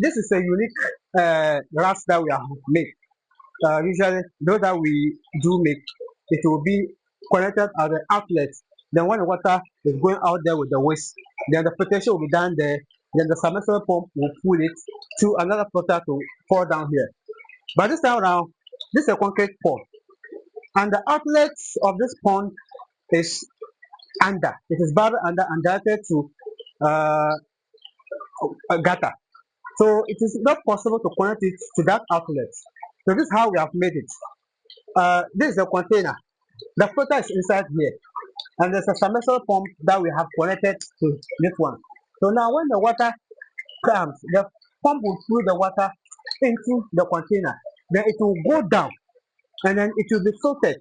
This is a unique RAS that we have made. Usually, those that we do make, it will be connected at the outlet. Then when the water is going out there with the waste, then the filtration will be done there. Then the submersible pump will pull it to another filter to pour down here. But this time around, this is a concrete pond, and the outlet of this pond is under. It is buried under and directed to uh, a gutter. So it is not possible to connect it to that outlet. So this is how we have made it. This is a container. The filter is inside here, and there's a submersible pump that we have connected to this one. So now when the water comes, the pump will flow the water into the container. Then it will go down, and then it will be filtered.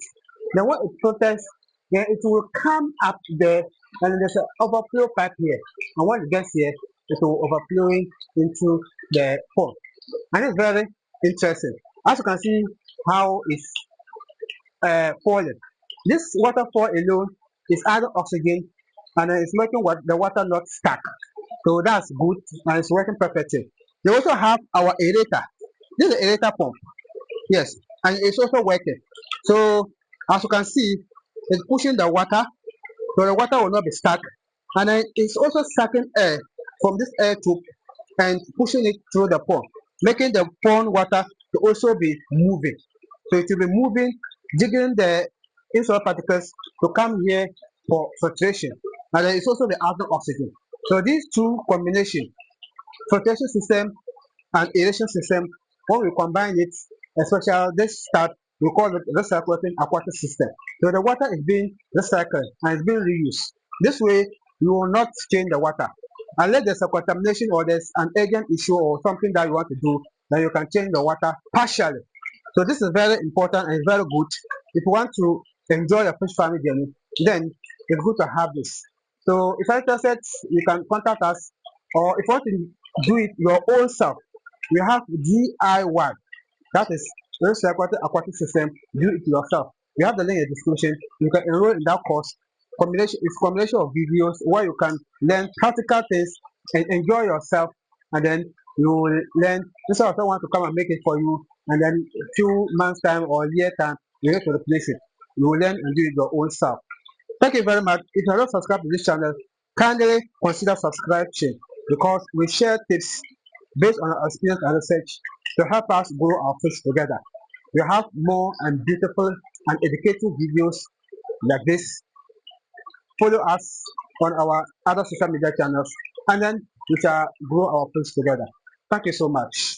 Then when it filters, then it will come up there, and then there's an overflow pipe here. And when it gets here, it will overflowing into the pond. And it's very interesting. As you can see how it's falling. This waterfall alone is adding oxygen, and it's making the water not stuck. So that's good, and it's working perfectly. We also have our aerator. This is the aerator pump. Yes, and it's also working. So as you can see, it's pushing the water, so the water will not be stuck. And then it's also sucking air from this air tube and pushing it through the pond, making the pond water to also be moving. So it will be moving, jiggling the inside particles to come here for filtration. And then it's also the outer oxygen. So these two combination, filtration system and aeration system, when we combine it, especially this start, we call it recirculating aquatic system. So the water is being recycled and it's being reused. This way, you will not change the water. Unless there's a contamination or there's an agent issue or something that you want to do, then you can change the water partially. So this is very important and very good. If you want to enjoy your fish farming journey, then it's good to have this. So if you're interested, you can contact us, or if you want to do it your own self, we have DIY. That is Recirculating Aquatic System. Do it yourself. We have the link in the description. You can enroll in that course. It's combination of videos where you can learn practical things and enjoy yourself, and then you will learn instead of someone to come and make it for you, and then a few months time or a year time you need to replace it. You will learn and do it your own self. Thank you very much. If you are not subscribed to this channel, kindly consider subscribing because we share tips based on our experience and research to help us grow our fish together. We have more and beautiful and educative videos like this. Follow us on our other social media channels, and then we shall grow our fish together. Thank you so much.